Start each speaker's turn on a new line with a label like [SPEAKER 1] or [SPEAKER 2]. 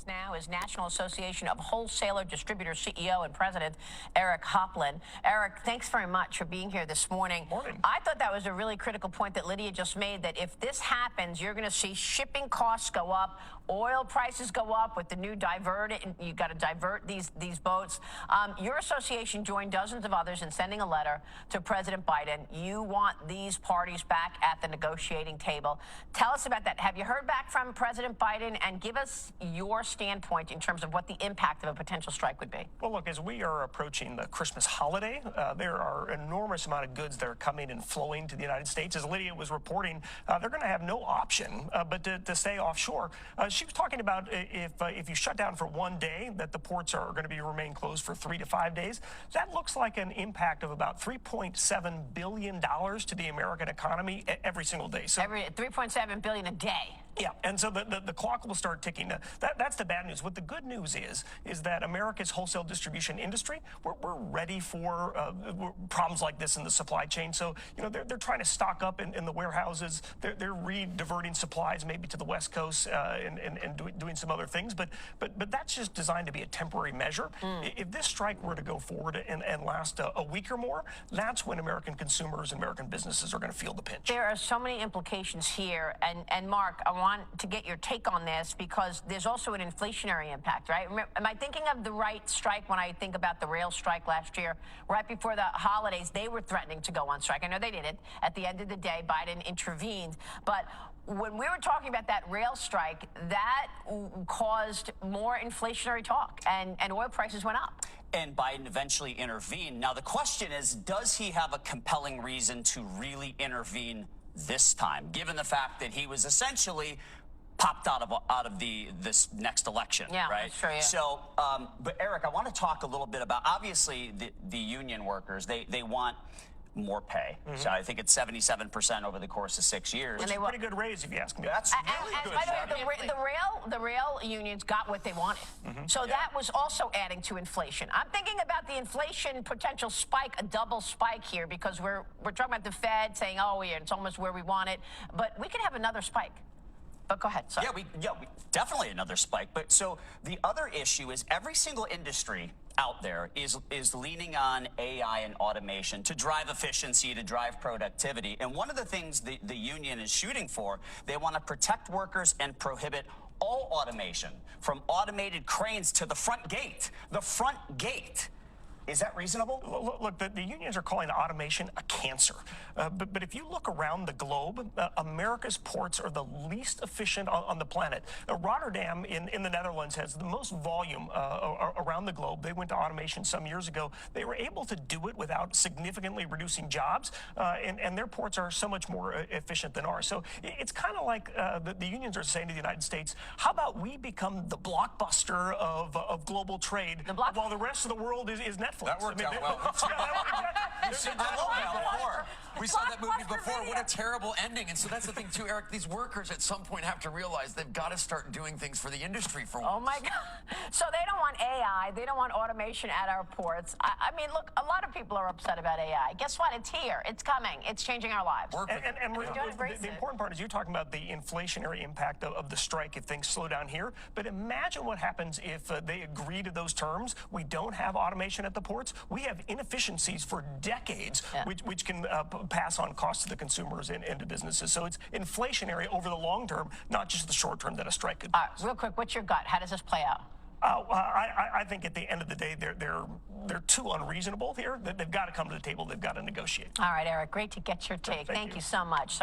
[SPEAKER 1] us now is National Association of Wholesaler-Distributors CEO and President Eric Hoplin. Eric, thanks very much for being here this morning.
[SPEAKER 2] Morning.
[SPEAKER 1] I thought that was a really critical point that Lydia just made, that if this happens, you're going to see shipping costs go up, oil prices go up with the new you've got to divert these boats. Your association joined dozens of others in sending a letter to President Biden. You want these parties back at the negotiating table. Tell us about that. Have you heard back from President Biden, and give us your standpoint in terms of what the impact of a potential strike would be?
[SPEAKER 2] Well, look, as we are approaching the Christmas holiday, there are an enormous amount of goods that are coming and flowing to the United States. As Lydia was reporting, they're going to have no option but to stay offshore. She was talking about if you shut down for one day, that the ports are going to remain closed for 3 to 5 days. That looks like an impact of about $3.7 billion to the American economy every single day. So
[SPEAKER 1] every $3.7 billion a day.
[SPEAKER 2] Yeah, and so the clock will start ticking. That's the bad news. What the good news is that America's wholesale distribution industry, we're ready for problems like this in the supply chain. So, you know, they're trying to stock up in the warehouses. They're re-diverting supplies maybe to the West Coast and doing some other things. But that's just designed to be a temporary measure. If this strike were to go forward and last a week or more, that's when American consumers and American businesses are going to feel the pinch.
[SPEAKER 1] There are so many implications here. And Mark, I want to get your take on this, because there's also an inflationary impact, right? Am I thinking of the right strike when I think about the rail strike last year? Right before the holidays, they were threatening to go on strike. I know they didn't. At the end of the day, Biden intervened. But when we were talking about that rail strike, that caused more inflationary talk, and oil prices went up.
[SPEAKER 3] And Biden eventually intervened. Now, the question is, does he have a compelling reason to really intervene this time, given the fact that he was essentially popped out of this next election,
[SPEAKER 1] yeah,
[SPEAKER 3] right?
[SPEAKER 1] Sure, yeah.
[SPEAKER 3] So, but Eric, I want to talk a little bit about, obviously, the union workers. They want more pay. So I think it's 77% over the course of 6 years.
[SPEAKER 2] Which is a pretty good raise, if you ask me.
[SPEAKER 3] That's really good.
[SPEAKER 1] By the way, the rail unions got what they wanted. So that was also adding to inflation. I'm thinking about the inflation potential spike, a double spike here, because we're talking about the Fed saying, oh, yeah, it's almost where we want it. But we could have another spike. But go ahead. Sorry.
[SPEAKER 3] Yeah, we definitely another spike. But so the other issue is every single industry out there is leaning on AI and automation to drive efficiency, to drive productivity. And one of the things the union is shooting for, they want to protect workers and prohibit all automation, from automated cranes to the front gate. The front gate. Is that reasonable?
[SPEAKER 2] Look, the unions are calling automation a cancer. But if you look around the globe, America's ports are the least efficient on the planet. Rotterdam in the Netherlands has the most volume around the globe. They went to automation some years ago. They were able to do it without significantly reducing jobs, and their ports are so much more efficient than ours. So it's kind of like the unions are saying to the United States, how about we become the blockbuster of global trade while the rest of the world is Netflix?
[SPEAKER 4] That worked out well. We saw that movie before. What a terrible ending. And so that's the thing, too, Eric. These workers at some point have to realize they've got to start doing things for the industry for once.
[SPEAKER 1] Oh, my God. So they don't want AI. They don't want automation at our ports. I mean, look, a lot of people are upset about AI. Guess what? It's here. It's coming. It's changing our lives.
[SPEAKER 2] And the important part is you're talking about the inflationary impact of the strike if things slow down here. But imagine what happens if they agree to those terms. We don't have automation at the ports. We have inefficiencies for decades, which can pass on costs to the consumers and to businesses. So it's inflationary over the long term, not just the short term that a strike could cause.
[SPEAKER 1] Real quick, what's your gut? How does this play out?
[SPEAKER 2] I think at the end of the day, they're too unreasonable here. They've got to come to the table. They've got to negotiate.
[SPEAKER 1] All right, Eric, great to get your take.
[SPEAKER 2] Thank you
[SPEAKER 1] so much, sir.